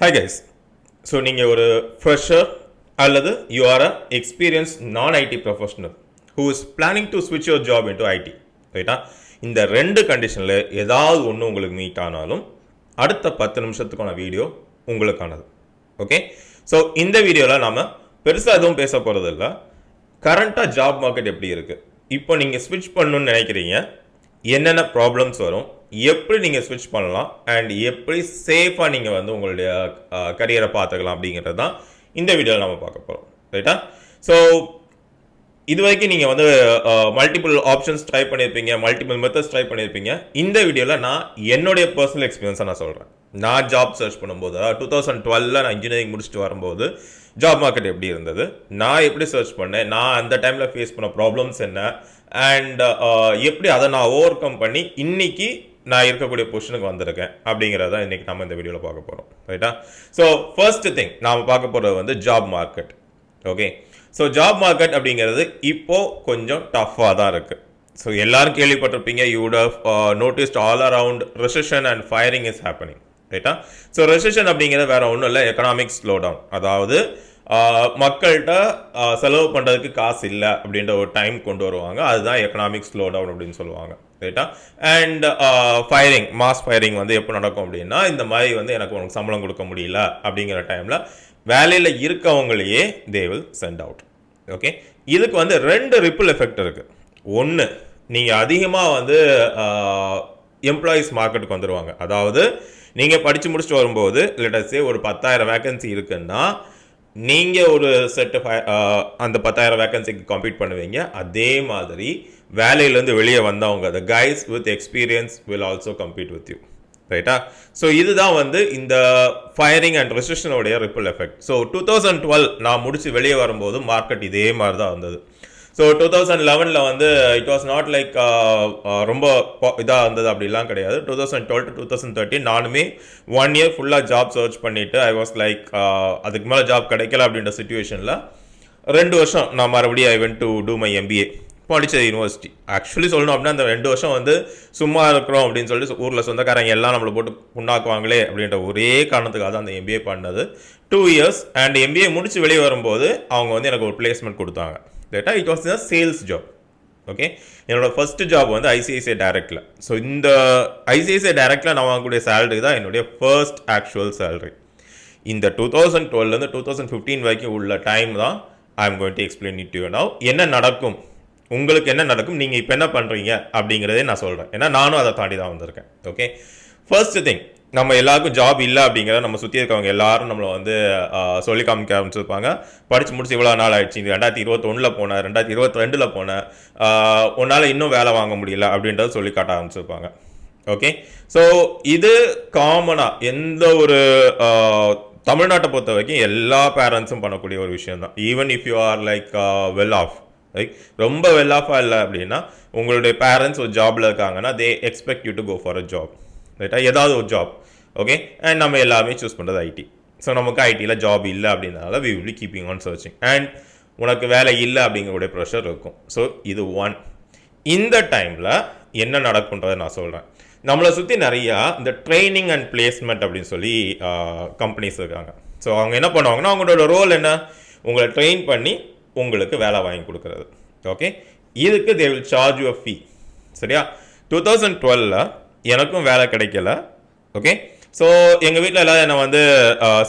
Hi guys. So நீங்கள் ஒரு fresher அல்லது you are a experienced non-IT professional who is planning to switch your job into IT. ரைட்டா? இந்த ரெண்டு கண்டிஷனில் ஏதாவது ஒன்று உங்களுக்கு மீட் ஆனாலும் அடுத்த 10 நிமிஷத்துக்கான வீடியோ உங்களுக்கானது. ஓகே, ஸோ இந்த வீடியோவில் நாம் பெருசாக எதுவும் பேச போகிறது இல்லை. கரண்ட்டாக ஜாப் மார்க்கெட் எப்படி இருக்குது, இப்போ நீங்கள் ஸ்விட்ச் பண்ணணும்னு நினைக்கிறீங்க, என்னென்ன ப்ராப்ளம்ஸ் வரும், எப்படி நீங்கள் ஸ்விட்ச் பண்ணலாம் அண்ட் எப்படி சேஃபாக நீங்கள் வந்து உங்களுடைய கரியரை பார்த்துக்கலாம் அப்படிங்கிறது தான் இந்த வீடியோவில் நம்ம பார்க்க போகிறோம். ரைட்டா? ஸோ இது வரைக்கும் நீங்கள் வந்து மல்டிபிள் ஆப்ஷன்ஸ் ட்ரை பண்ணியிருப்பீங்க, மல்டிபிள் மெத்தட்ஸ் ட்ரை பண்ணியிருப்பீங்க. இந்த வீடியோவில் நான் என்னுடைய பர்சனல் எக்ஸ்பீரியன்ஸை நான் சொல்கிறேன். நான் ஜாப் சர்ச் பண்ணும்போது 2012 நான் இன்ஜினியரிங் முடிச்சுட்டு வரும்போது ஜாப் மார்க்கெட் எப்படி இருந்தது, நான் எப்படி சர்ச் பண்ணேன், நான் அந்த டைமில் ஃபேஸ் பண்ண ப்ராப்ளம்ஸ் என்ன அண்ட் எப்படி அதை நான் ஓவர் கம் பண்ணி இன்னைக்கு நான் இருக்கக்கூடிய பொசிஷனுக்கு வந்திருக்கேன் அப்படிங்கிறத இன்னைக்கு நம்ம இந்த வீடியோவில் பார்க்க போகிறோம். ரைட்டா? ஸோ ஃபர்ஸ்ட் திங் நாம் பார்க்க போகிறது வந்து job market. Okay, so job market அப்படிங்கிறது இப்போது கொஞ்சம் டஃப்பாக தான் இருக்குது. ஸோ எல்லாரும் கேள்விப்பட்டிருப்பீங்க, you would have noticed all around recession and firing is happening. ரைட்டா? ஸோ ரெசெஷன் அப்படிங்கிறது வேற ஒன்றும் இல்லை, எக்கனாமிக் ஸ்லோ டவுன். அதாவது மக்கள்கிட்ட செலவு பண்ணுறதுக்கு காசு இல்லை அப்படின்ற ஒரு டைம் கொண்டு வருவாங்க, அதுதான் எக்கனாமிக் ஸ்லோ டவுன் அப்படின்னு சொல்லுவாங்க. ரைட்டா? அண்ட் ஃபயரிங், மாஸ் ஃபயரிங் வந்து எப்போ நடக்கும் அப்படின்னா, இந்த மாதிரி வந்து எனக்கு உனக்கு சம்பளம் கொடுக்க முடியல அப்படிங்கிற டைமில் வேலையில் இருக்கவங்களையே they will send out. Okay, இதுக்கு வந்து ரெண்டு ரிப்பிள் எஃபெக்ட் இருக்குது. ஒன்று, நீங்கள் அதிகமாக வந்து எம்ப்ளாயீஸ் மார்க்கெட்டுக்கு வந்துடுவாங்க. அதாவது நீங்கள் படித்து முடிச்சுட்டு வரும்போது லெட்டஸ்ஸே ஒரு 10,000 வேக்கன்சி இருக்குன்னா நீங்கள் ஒரு செட்டு அந்த 10,000 வேக்கன்சிக்கு கம்ப்ளீட் பண்ணுவீங்க. அதே மாதிரி வேலையிலேருந்து வெளியே வந்தவங்க, the guys with experience will also compete with you. ரைட்டா? ஸோ இதுதான் வந்து இந்த ஃபயரிங் அண்ட் ரெஸ்ட்ரிக்ஷனுடைய ரிப்பிள் எஃபெக்ட். ஸோ 2012 நான் முடிச்சு வெளியே வரும்போது மார்க்கெட் இதே மாதிரி தான் வந்தது. ஸோ 2011 வந்து இட் வாஸ் நாட் லைக் ரொம்ப இதாக இருந்தது அப்படிலாம் கிடையாது. 2012 to 2013 நானுமே 1 year ஃபுல்லாக ஜாப் சர்ச் பண்ணிவிட்டு ஐ வாஸ் லைக் அதுக்கு மேலே ஜாப் கிடைக்கல அப்படின்ற சுச்சுவேஷனில் 2 வருஷம் நான் மறுபடியும் I went to do my MBA Pondicherry university. Actually சொல்லணும் அப்படின்னா அந்த 2 வருஷம் வந்து சும்மா இருக்கிறோம் அப்படின்னு சொல்லிட்டு ஊரில் சொந்தக்காரங்க எல்லாம் நம்மளை போட்டு புண்ணாக்குவாங்களே அப்படின்ற ஒரே காரணத்துக்காக தான் அந்த MBA பண்ணது. 2 years அண்ட் MBA முடிச்சு வெளியே வரும்போது அவங்க வந்து எனக்கு ஒரு பிளேஸ்மெண்ட் கொடுத்தாங்க. ரைட்டா? It was a sales job. Okay, என்னோட ஃபர்ஸ்ட் ஜாப் வந்து ICICI டைரக்டில். ஸோ இந்த ICICI டைரக்டில் நான் வாங்கக்கூடிய சேலரி தான் என்னுடைய ஃபர்ஸ்ட் ஆக்சுவல் சேலரி. இந்த 2012 2015 வரைக்கும் உள்ள டைம் தான் I am going to explain it to you now. என்ன நடக்கும், உங்களுக்கு என்ன நடக்கும், நீங்கள் இப்போ என்ன பண்ணுறீங்க அப்படிங்கிறதே நான் சொல்கிறேன். ஏன்னா நானும் அதை தாண்டி தான் வந்திருக்கேன். ஓகே, ஃபர்ஸ்ட் திங், நம்ம எல்லாருக்கும் ஜாப் இல்லை அப்படிங்கிறத நம்ம சுற்றி இருக்கவங்க எல்லாரும் நம்மளை வந்து சொல்லி காமிக்க ஆரம்பிச்சிருப்பாங்க. படித்து முடிச்சு இவ்வளோ நாள் ஆயிடுச்சு, 2021 போனேன், 2022 போனேன், உன்னால் இன்னும் வேலை வாங்க முடியல அப்படின்றத சொல்லி காட்ட ஆரம்பிச்சிருப்பாங்க. ஓகே, ஸோ இது காமனாக எந்த ஒரு தமிழ்நாட்டை பொறுத்த வரைக்கும் எல்லா பேரண்ட்ஸும் பண்ணக்கூடிய ஒரு விஷயம் தான். Even if you are like well off, right, ரொம்ப வெல் ஆஃபாக இல்லை அப்படின்னா உங்களுடைய பேரண்ட்ஸ் ஒரு ஜாபில் இருக்காங்கன்னா they expect you to go for a job. ரைட்டா? ஏதாவது ஒரு ஜாப். ஓகே, அண்ட் நம்ம எல்லாருமே சூஸ் பண்ணுறது IT. ஸோ நமக்கு ஐடியில் ஜாப் இல்லை அப்படின்னால we will be keeping on searching and உனக்கு வேலை இல்லை அப்படிங்கக்கூடிய ப்ரெஷர் இருக்கும். ஸோ இது ஒன். இந்த டைமில் என்ன நடக்குன்றதை நான் சொல்கிறேன். நம்மளை சுற்றி நிறையா இந்த ட்ரைனிங் அண்ட் பிளேஸ்மெண்ட் அப்படின்னு சொல்லி கம்பெனிஸ் இருக்காங்க. ஸோ அவங்க என்ன பண்ணுவாங்கன்னா அவங்களோட ரோல் என்ன, உங்களை ட்ரெயின் பண்ணி உங்களுக்கு வேலை வாங்கி கொடுக்குறது. ஓகே, இதுக்கு they will charge you a fee. சரியா? 2012 எனக்கும் வேலை கிடைக்கல. ஓகே, ஸோ எங்கள் வீட்டில் எல்லாம் என்னை வந்து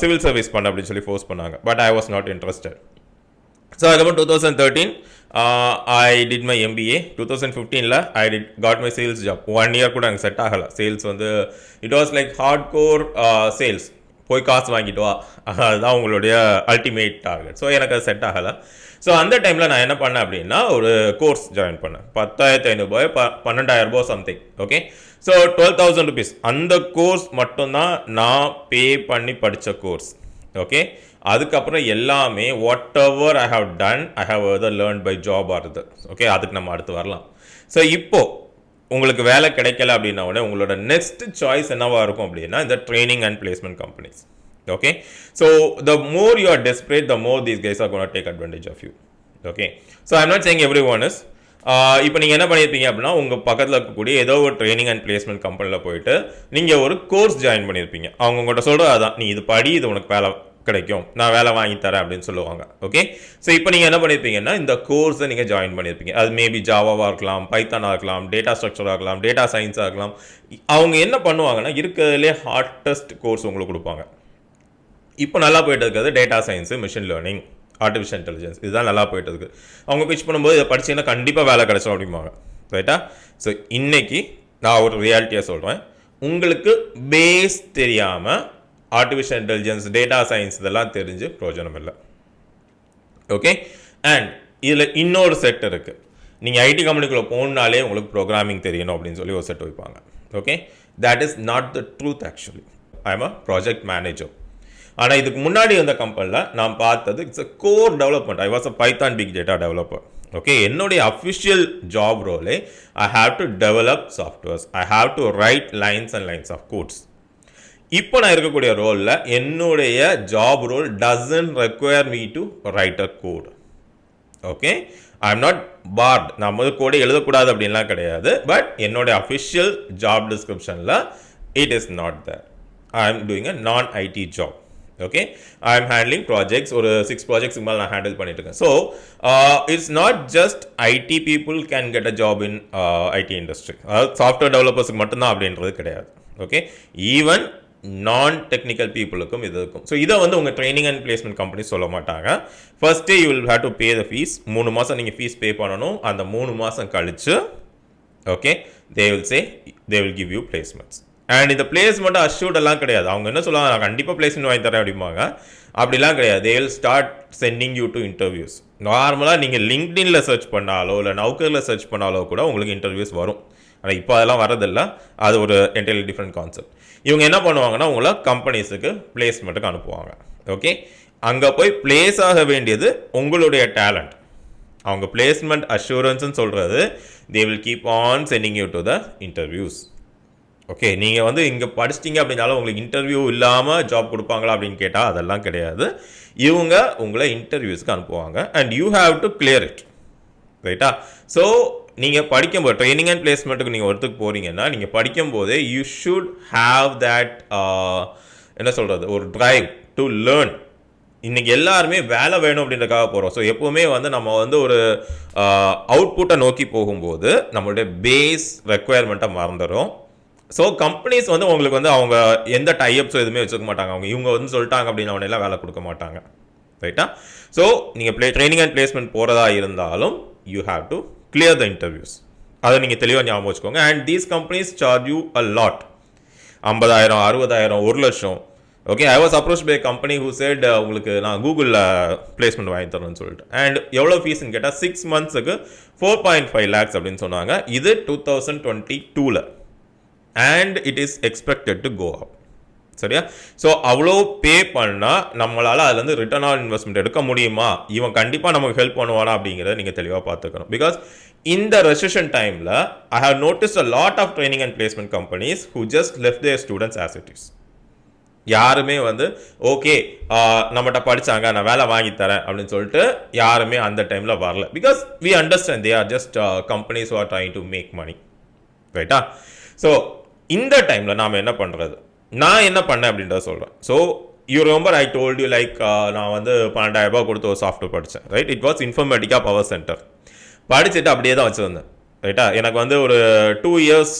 சிவில் சர்வீஸ் பண்ண அப்படின்னு சொல்லி ஃபோர்ஸ் பண்ணாங்க. But I was not interested. So அதுக்கப்புறம் 2013 I did my MBA. 2015 I got my sales job. 1 year கூட எனக்கு செட் ஆகலை. சேல்ஸ் வந்து it was like hard core sales, போய் காசு வாங்கிட்டு வா, அதுதான் உங்களுடைய அல்டிமேட் டார்கெட். ஸோ எனக்கு அது செட் ஆகலை. ஸோ அந்த டைமில் நான் என்ன பண்ணேன் அப்படின்னா ஒரு கோர்ஸ் ஜாயின் பண்ணேன். 10,500 12,000 சம்திங். ஓகே, ஸோ 12,000 rupees அந்த கோர்ஸ் மட்டும்தான் நான் பே பண்ணி படித்த கோர்ஸ். ஓகே, அதுக்கப்புறம் எல்லாமே whatever I have done I have either learn by job ஆகுது. ஓகே, அதுக்கு நம்ம அடுத்து வரலாம். ஸோ இப்போது உங்களுக்கு வேலை கிடைக்கல அப்படின்னா உடனே உங்களோட நெக்ஸ்ட் சாய்ஸ் என்னவாக இருக்கும் அப்படின்னா இந்த training and placement companies. Okay, so the more you are desperate, the more these guys are going to take advantage of you. Okay, so I'm not saying everyone is, இப்போ நீங்கள் என்ன பண்ணியிருப்பீங்க அப்படின்னா உங்கள் பக்கத்தில் இருக்கக்கூடிய ஏதோ ஒரு ட்ரைனிங் அண்ட் பிளேஸ்மெண்ட் கம்பெனியில் போயிட்டு நீங்கள் ஒரு கோர்ஸ் ஜாயின் பண்ணியிருப்பீங்க. அவங்க உங்கள்கிட்ட சொல்கிறது அதான், நீ இது படி, இது உனக்கு வேலை கிடைக்கும், நான் வேலை வாங்கி தரேன் அப்படின்னு சொல்லுவாங்க. ஓகே, ஸோ இப்போ நீங்கள் என்ன பண்ணியிருப்பீங்கன்னா இந்த கோர்ஸை நீங்கள் ஜாயின் பண்ணியிருப்பீங்க. அது மேபி ஜாவாவாக இருக்கலாம், பைத்தானாக இருக்கலாம், டேட்டா ஸ்ட்ரக்சராக இருக்கலாம், டேட்டா சயின்ஸாக இருக்கலாம். அவங்க என்ன பண்ணுவாங்கன்னா இருக்கிறதுலே ஹார்டஸ்ட் கோர்ஸ் உங்களுக்கு கொடுப்பாங்க. இப்போ நல்லா போயிட்டு இருக்கிறது data science, machine learning, artificial intelligence, இதுதான் நல்லா போயிட்டு இருக்கு. அவங்க பிச் பண்ணும்போது இதை படிச்சீங்கன்னா கண்டிப்பாக வேலை கிடைச்சோம் அப்படிம்பாங்க. ரைட்டா? ஸோ இன்னைக்கு நான் ஒரு ரியாலிட்டியாக சொல்கிறேன். உங்களுக்கு பேஸ் தெரியாமல் ஆர்டிஃபிஷியல் இன்டெலிஜென்ஸ், டேட்டா சயின்ஸ் இதெல்லாம் தெரிஞ்சு பிரயோஜனம் இல்லை. ஓகே, அண்ட் இதில் இன்னொரு செட் இருக்குது. நீங்கள் ஐடி கம்பெனிக்குள்ளே போனாலே உங்களுக்கு ப்ரோக்ராமிங் தெரியணும் அப்படின்னு சொல்லி ஒரு செட் வைப்பாங்க. Okay, that is not the truth. Actually I am a project manager. ஆனால் இதுக்கு முன்னாடி வந்த கம்பெனியில் நான் பார்த்தது it's a core development. I was a Python big data developer. Okay, என்னுடைய அஃபிஷியல் ஜாப் ரோலே I have to develop softwares, I have to write lines and lines of codes. இப்போ நான் இருக்கக்கூடிய ரோலில் என்னுடைய job role doesn't require me to write a code. Okay, I am not part, நான் வந்து கோடை எழுதக்கூடாது அப்படின்லாம் கிடையாது. பட் என்னுடைய அஃபிஷியல் ஜாப் டிஸ்கிரிப்ஷனில் it is not there. I am doing a non IT job. Okay, I am handling projects, ஒரு 6 ப்ராஜெக்ட்ஸ்க்கு மேலே நான் ஹேண்டில் பண்ணிட்டு இருக்கேன். So it's not just IT people can get a job in IT industry. அதாவது software டெவலப்பர்ஸுக்கு மட்டும்தான் அப்படின்றது கிடையாது. ஓகே, ஈவன் நான் டெக்னிக்கல் பீப்புளுக்கும் இது இருக்கும். ஸோ இதை வந்து உங்கள் ட்ரைனிங் அண்ட் பிளேஸ்மெண்ட் கம்பெனி சொல்ல மாட்டாங்க. ஃபர்ஸ்டே you will have to pay the fees. 3 மாதம் நீங்கள் ஃபீஸ் பே பண்ணணும். அந்த 3 மாதம் கழிச்சு okay they will say they will give you placements. And இந்த பிளேஸ்மெண்ட் அஷ்யூர்ட் எல்லாம் கிடையாது. அவங்க என்ன சொல்லுவாங்க, நான் கண்டிப்பாக பிளேஸ்மெண்ட் வாங்கி தரேன் அப்படிம்பாங்க. அப்படிலாம் கிடையாது. They will start sending you to interviews. நார்மலாக நீங்கள் லிங்க்டின்ல சர்ச் பண்ணாலோ இல்லை நவுக்கரில் சர்ச் பண்ணாலோ கூட உங்களுக்கு இன்டர்வியூஸ் வரும். ஆனால் இப்போ அதெல்லாம் வரதில்லை. அது ஒரு என்டையர்லி டிஃப்ரெண்ட் கான்செப்ட். இவங்க என்ன பண்ணுவாங்கன்னா உங்களை கம்பெனிஸுக்கு பிளேஸ்மெண்ட்டுக்கு அனுப்புவாங்க. ஓகே, அங்கே போய் பிளேஸ் ஆக வேண்டியது உங்களுடைய டேலண்ட். அவங்க பிளேஸ்மெண்ட் அஷூரன்ஸ்ன்னு சொல்கிறது they will keep on sending you to the interviews. Okay, நீங்கள் வந்து இங்கே படிச்சிட்டிங்க அப்படின்னாலும் உங்களுக்கு இன்டர்வியூ இல்லாமல் ஜாப் கொடுப்பாங்களா அப்படின்னு கேட்டால் அதெல்லாம் கிடையாது. இவங்க உங்களை இன்டர்வியூஸ்க்கு அனுப்புவாங்க and you have to clear it. ரைட்டா? ஸோ நீங்கள் படிக்கும்போது ட்ரைனிங் அண்ட் பிளேஸ்மெண்ட்டுக்கு நீங்கள் ஒருத்துக்கு போகிறீங்கன்னா நீங்கள் படிக்கும்போதே யூ ஷுட் ஹாவ் தட் என்ன சொல்கிறது, ஒரு ட்ரைவ் டு லேர்ன். இன்றைக்கி எல்லாருமே வேலை வேணும் அப்படின்றக்காக போகிறோம். ஸோ எப்போவுமே வந்து நம்ம வந்து ஒரு அவுட்புட்டை நோக்கி போகும்போது நம்மளுடைய பேஸ் ரெக்குயர்மெண்ட்டை மறந்துடும். ஸோ கம்பெனிஸ் வந்து உங்களுக்கு வந்து அவங்க எந்த டைப்ஸோ எதுவுமே வச்சுக்க மாட்டாங்க. அவங்க இவங்க வந்து சொல்லிட்டாங்க அப்படின்னு அவனெல்லாம் வேலை கொடுக்க மாட்டாங்க. ரைட்டா? ஸோ நீங்கள் ட்ரைனிங் அண்ட் பிளேஸ்மெண்ட் போகிறதா இருந்தாலும் you have to clear the interviews. அதை நீங்கள் தெளிவாக ஞாபகம் வச்சுக்கோங்க. And these companies charge you a lot. 50,000, 60,000, 1,00,000. Okay, I was approach by company who said உங்களுக்கு நான் கூகுளில் பிளேஸ்மெண்ட் வாங்கி தரேன்னு சொல்லிட்டு. அண்ட் எவ்வளோ ஃபீஸ்ன்னு கேட்டால் 6 monthsக்கு 4.5 lakhs அப்படின்னு சொன்னாங்க. இது 2022. And it is expected to go up. சரியா? ஸோ அவ்வளோ பே பண்ணால் நம்மளால் அதுலேருந்து ரிட்டர்ன் ஆன் இன்வெஸ்ட்மெண்ட் எடுக்க முடியுமா, இவன் கண்டிப்பாக நமக்கு ஹெல்ப் பண்ணுவானா அப்படிங்கிறத நீங்கள் தெளிவாக பார்த்துக்கணும். பிகாஸ் இந்த ரெசெஷன் டைமில் I have noticed a lot of training and placement companies who just left their students as it is. யாருமே வந்து ஓகே நம்மகிட்ட படித்தாங்க நான் வேலை வாங்கி தரேன் அப்படின்னு சொல்லிட்டு யாருமே அந்த டைமில் வரல. Because we understand they are just companies who are trying to make money. ரைட்டா? ஸோ இந்த டைமில் நாம் என்ன பண்ணுறது, நான் என்ன பண்ணேன் அப்படின்றத சொல்கிறேன். So you remember I told you like நான் வந்து 12,000 ரூபாய் கொடுத்து ஒரு சாஃப்ட்வேர் படித்தேன். Right? It was Informatica power centre. படிச்சுட்டு அப்படியே தான் வச்சுருந்தேன். ரைட்டா? எனக்கு வந்து ஒரு 2 years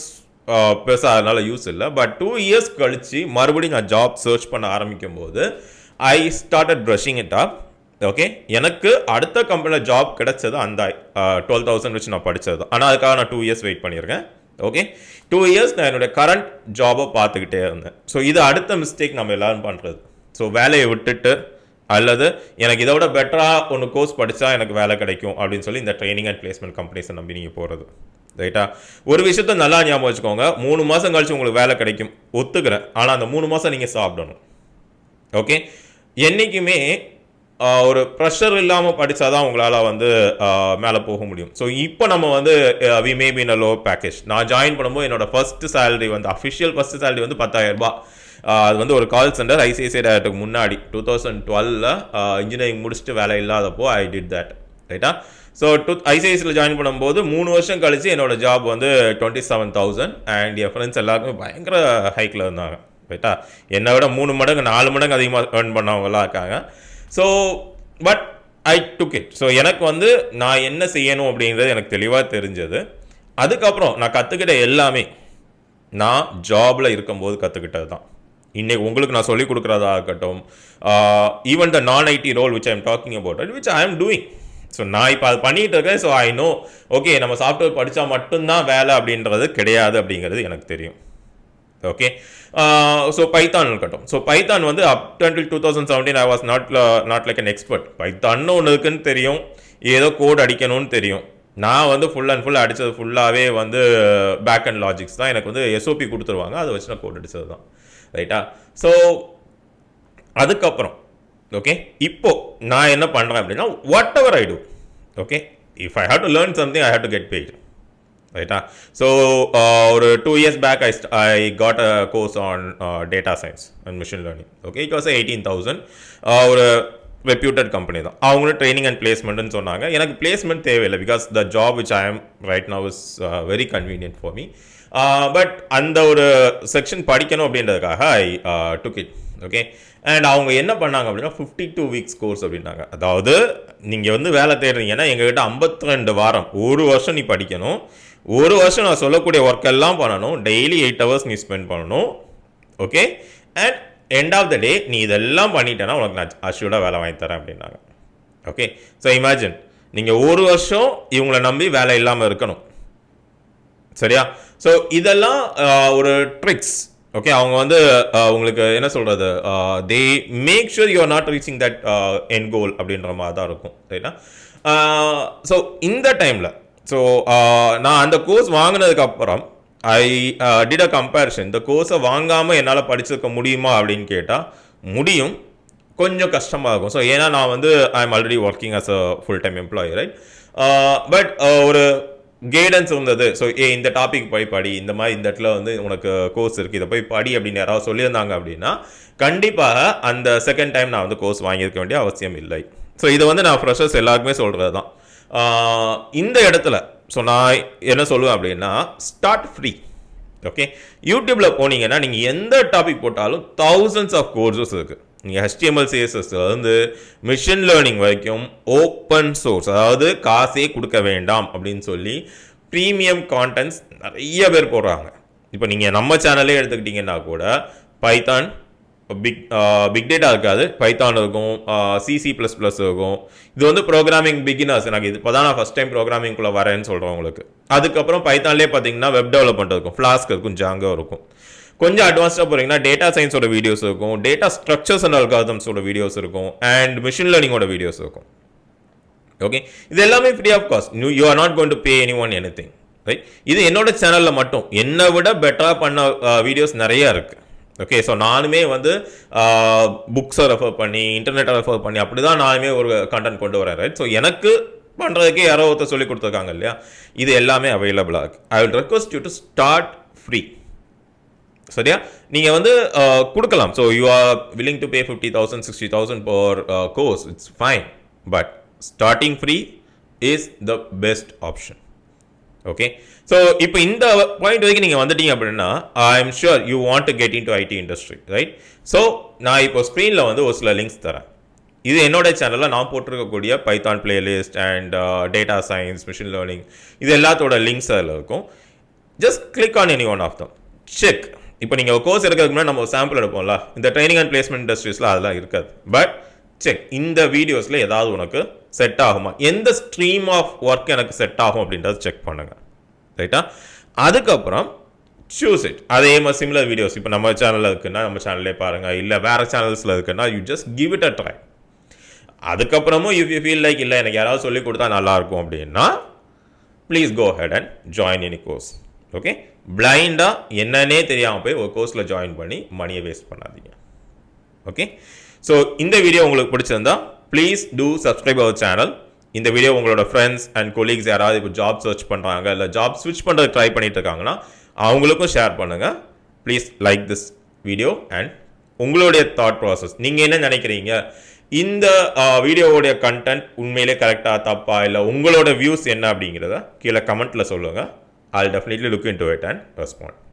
பெருசாக அதனால யூஸ் இல்லை. பட் 2 years கழித்து மறுபடியும் நான் ஜாப் சர்ச் பண்ண ஆரம்பிக்கும் போது I started brushing it up. Okay, எனக்கு அடுத்த கம்பெனியில் ஜாப் கிடைச்சது அந்த 12,000 வச்சு நான் படித்தது. ஆனால் அதுக்காக நான் 2 years வெயிட் பண்ணியிருக்கேன். ஓகே, 2 years நான் என்னுடைய கரண்ட் ஜாபை பார்த்துக்கிட்டே இருந்தேன். ஸோ இது அடுத்த மிஸ்டேக் நம்ம எல்லாரும் பண்ணுறது. ஸோ வேலையை விட்டுட்டு அல்லது எனக்கு இதை விட பெட்டராக ஒன்று கோர்ஸ் படித்தா எனக்கு வேலை கிடைக்கும் அப்படின்னு சொல்லி இந்த ட்ரைனிங் அண்ட் பிளேஸ்மெண்ட் கம்பெனிஸை நம்பி நீங்கள் போகிறது. ரைட்டா? ஒரு விஷயத்த நல்லா ஞாபகம் வச்சுக்கோங்க. 3 மாதம் கழிச்சு உங்களுக்கு வேலை கிடைக்கும், ஒத்துக்கிறேன். ஆனால் அந்த 3 மாதம் நீங்கள் சாப்பிடணும். ஓகே, என்றைக்குமே ஒரு ப்ரெஷர் இல்லாமல் படித்தா தான் உங்களால் வந்து மேலே போக முடியும். ஸோ இப்போ நம்ம வந்து we may be in a low package. நான் ஜாயின் பண்ணும்போது என்னோட ஃபர்ஸ்ட் சேலரி வந்து அஃபிஷியல் ஃபர்ஸ்ட் சேலரி வந்து 10,000 ரூபாய். அது வந்து ஒரு கால் சென்டர் ஐசிஐசிஐ டேரக்டருக்கு முன்னாடி 2012 இன்ஜினியரிங் முடிச்சுட்டு வேலை இல்லாதப்போ ஐ டிட் தட். ரைட்டா? ஸோ ஐசிஐசியில் ஜாயின் பண்ணும்போது 3 வருஷம் கழிச்சு என்னோட ஜாப் வந்து 27,000 அண்ட் என் ஃப்ரெண்ட்ஸ் எல்லாருமே பயங்கர ஹைக்கில் இருந்தாங்க. ரைட்டா? என்னை விட 3 மடங்கு 4 மடங்கு அதிகமாக ஏர்ன் பண்ணவங்களாம் இருக்காங்க. So but I took it. So எனக்கு வந்து நான் என்ன செய்யணும் அப்படிங்கிறது எனக்கு தெளிவாக தெரிஞ்சது. அதுக்கப்புறம் நான் கற்றுக்கிட்ட எல்லாமே நான் ஜாபில் இருக்கும்போது கற்றுக்கிட்டது தான். இன்னைக்கு உங்களுக்கு நான் சொல்லிக் கொடுக்குறதா இருக்கட்டும், even the non IT role which I am talking about it which I am doing. So நான் இப்போ அது பண்ணிகிட்டு இருக்கேன். ஸோ ஐ நோ ஓகே நம்ம சாஃப்ட்வேர் படித்தா மட்டும்தான் வேலை அப்படின்றது கிடையாது அப்படிங்கிறது எனக்கு தெரியும். ஓகே, ஸோ பைத்தான் இருக்கட்டும். ஸோ பைத்தான் வந்து up till 2017 I was not like an expert. பைத்தான்னு ஒன்று இருக்குன்னு தெரியும், ஏதோ கோட் அடிக்கணும்னு தெரியும். நான் வந்து ஃபுல் அண்ட் ஃபுல் அடித்தது ஃபுல்லாகவே வந்து பேக் அண்ட் லாஜிக்ஸ் தான். எனக்கு வந்து எஸ்ஓபி கொடுத்துருவாங்க, அதை வச்சு நான் கோட் அடித்தது தான். ரைட்டா? ஸோ அதுக்கப்புறம் ஓகே இப்போ நான் என்ன பண்ணுறேன் அப்படின்னா whatever I do, okay if I have to learn something I have to get paid. ரைட்டா? ஸோ ஒரு 2 years back I got a course on data science and machine learning. Okay, it was 18,000. ஒரு reputed company தான். அவங்களும் training and பிளேஸ்மெண்ட்னு சொன்னாங்க. எனக்கு placement தேவையில்லை, because the job which I am right now is very convenient for me. But அந்த ஒரு section படிக்கணும் அப்படின்றதுக்காக ஐ டுக் இட். ஓகே, அண்ட் அவங்க என்ன பண்ணாங்க அப்படின்னா 52 weeks கோர்ஸ் அப்படின்னாங்க. அதாவது நீங்கள் வந்து வேலை தேடுறீங்கன்னா எங்ககிட்ட 52 வாரம், ஒரு வருஷம் நீ படிக்கணும், ஒரு வருஷம் நான் சொல்லக்கூடிய ஒர்க் எல்லாம் பண்ணணும், டெய்லி 8 hours நீ ஸ்பெண்ட் பண்ணணும். Okay, and end of the day நீ இதெல்லாம் பண்ணிட்டேன்னா உனக்கு நான் அஷ்யூர்டாக வேலை வாங்கி தரேன் அப்படின்னாங்க. ஓகே, ஸோ இமேஜின் நீங்கள் ஒரு வருஷம் இவங்களை நம்பி வேலை இல்லாமல் இருக்கணும். சரியா? ஸோ இதெல்லாம் ஒரு ட்ரிக்ஸ். ஓகே, அவங்க வந்து உங்களுக்கு என்ன சொல்கிறது, they make sure you are not reaching that end goal அப்படின்ற மாதிரி தான் இருக்கும். சரிங்களா? ஸோ இந்த டைமில் ஸோ நான் அந்த கோர்ஸ் வாங்கினதுக்கப்புறம் ஐ டிட் அ கம்பேரிஷன். இந்த கோர்ஸை வாங்காமல் என்னால் படிச்சிருக்க முடியுமா அப்படின்னு கேட்டால் முடியும், கொஞ்சம் கஷ்டமாக இருக்கும். ஸோ ஏன்னா நான் வந்து I am already working as a full time employee, right? But ஒரு கைடன்ஸ் இருந்தது. ஸோ இந்த டாபிக் போய் படி, இந்த மாதிரி இந்த இடத்துல வந்து உனக்கு கோர்ஸ் இருக்குது, இதை போய் படி அப்படின்னு யாராவது சொல்லியிருந்தாங்க அப்படின்னா கண்டிப்பாக அந்த செகண்ட் டைம் நான் வந்து கோர்ஸ் வாங்கியிருக்க வேண்டிய அவசியம் இல்லை. ஸோ இதை வந்து நான் ஃப்ரெஷர்ஸ் எல்லாருக்குமே சொல்கிறது தான். இந்த இடத்துல ஸோ நான் என்ன சொல்லுவேன் அப்படின்னா ஸ்டார்ட் ஃப்ரீ. ஓகே, யூடியூப்பில் போனீங்கன்னா நீங்கள் எந்த டாபிக் போட்டாலும் thousands ஆஃப் கோர்ஸஸ் இருக்குது. நீங்கள் HTML CSS வந்து மிஷின் லேர்னிங் வரைக்கும் ஓப்பன் சோர்ஸ், அதாவது காசே கொடுக்க வேண்டாம் அப்படின்னு சொல்லி ப்ரீமியம் கான்டென்ட்ஸ் நிறைய பேர் போடுறாங்க. இப்போ நீங்கள் நம்ம சேனலே எடுத்துக்கிட்டிங்கன்னா கூட பைத்தான் பிக் டேட்டா இருக்காது, பைத்தான் இருக்கும், C++ இருக்கும். இது வந்து ப்ரோக்ராமிங் பிகினர்ஸ். எனக்கு இது இப்போ தான் நான் ஃபஸ்ட் டைம் ப்ரோக்ராமிங்குள்ளே வரேன்னு சொல்கிறேன் உங்களுக்கு. அதுக்கப்புறம் பைத்தான்லேயே பார்த்தீங்கன்னா வெப் டெவலப்மெண்ட் இருக்கும், ஃப்ளாஸ்க் இருக்கும், ஜாங்கோ இருக்கும். கொஞ்சம் அட்வான்ஸ்டாக போகிறீங்கன்னா டேட்டா சயின்ஸோட வீடியோஸ் இருக்கும், டேட்டா ஸ்ட்ரக்சர்ஸ் அண்ட் அல்காரிதம்ஸோட வீடியோஸ் இருக்கும், அண்ட் மிஷின் லேர்னிங்கோட வீடியோஸ் இருக்கும். ஓகே, இது எல்லாமே free of cost. You are not going to pay anyone anything, right? இது என்னோட சேனலில் மட்டும் என்னை விட பெட்டராக பண்ண வீடியோஸ் நிறையா இருக்குது. ஓகே, ஸோ நானுமே வந்து புக்ஸை ரெஃபர் பண்ணி, இன்டர்நெட்டை ரெஃபர் பண்ணி அப்படி தான் நானுமே ஒரு கண்டென்ட் கொண்டு வரேன், ரைட்? ஸோ எனக்கு பண்ணுறதுக்கே யாரோ ஒருத்தர் சொல்லி கொடுத்துருக்காங்க இல்லையா, இது எல்லாமே அவைலபிளாக இருக்குது. I will request you to start free. சரியா? நீங்கள் வந்து கொடுக்கலாம். So you are willing to pay 50,000 60,000 for course, it's fine. But starting free is the best option. Okay, so இப்போ இந்த பாயிண்ட் வரைக்கும் நீங்கள் வந்துட்டீங்க அப்படின்னா I am sure you want to get in to IT industry, right? So நான் இப்போ ஸ்க்ரீனில் வந்து ஒரு சில லிங்க்ஸ் தரேன். இது என்னோட சேனலில் நான் போட்டிருக்கக்கூடிய Python playlist and data science, machine learning, இது எல்லாத்தோட லிங்க்ஸ் அதில் இருக்கும். Just click on any one of them, check. இப்போ நீங்கள் ஒரு கோர்ஸ் எடுக்கிறதுக்கு முன்னாடி நம்ம சாம்பிள் எடுப்போம்ல, இந்த ட்ரைனிங் அண்ட் பிளேஸ்மெண்ட் இண்டஸ்ட்ரீஸில் அதெல்லாம் இருக்காது. பட் செக், இந்த வீடியோஸில் ஏதாவது உனக்கு செட் ஆகுமா, எந்த ஸ்ட்ரீம் ஆஃப் ஒர்க் எனக்கு செட் ஆகும் அப்படின்றத செக் பண்ணுங்கள், ரைட்டா? அதுக்கப்புறம் சூஸ் இட். அதே மாதிரி சிமிலர் வீடியோஸ் இப்போ நம்ம சேனலில் இருக்குன்னா நம்ம சேனல்லே பாருங்கள், இல்லை வேறு சேனல்ஸில் இருக்குன்னா you just give it a try. அதுக்கப்புறமும் இஃப் யூ ஃபீல் லைக் இல்லை எனக்கு யாராவது சொல்லி கொடுத்தா நல்லாயிருக்கும் அப்படின்னா please go ahead and join any course. Okay, பிளைண்டாக என்னன்னே தெரியாமல் போய் ஒரு கோர்ஸில் ஜாயின் பண்ணி மணியை வேஸ்ட் பண்ணாதீங்க. ஓகே, ஸோ இந்த வீடியோ உங்களுக்கு பிடிச்சிருந்தா please do subscribe our channel. இந்த வீடியோ உங்களோட ஃப்ரெண்ட்ஸ் அண்ட் கொலீக்ஸ் யாராவது இப்போ ஜாப் சர்ச் பண்ணுறாங்க இல்லை ஜாப் ஸ்விட்ச் பண்ணுறது ட்ரை பண்ணிட்டு இருக்காங்கன்னா அவங்களுக்கும் ஷேர் பண்ணுங்கள். Please like this video and உங்களுடைய தாட் ப்ராசஸ், நீங்கள் என்ன நினைக்கிறீங்க, இந்த வீடியோவோடைய கண்டென்ட் உண்மையிலே கரெக்டாக தப்பா இல்லை உங்களோட வியூஸ் என்ன அப்படிங்கிறத கீழே கமெண்ட்டில் சொல்லுங்கள். I'll definitely look into it and respond.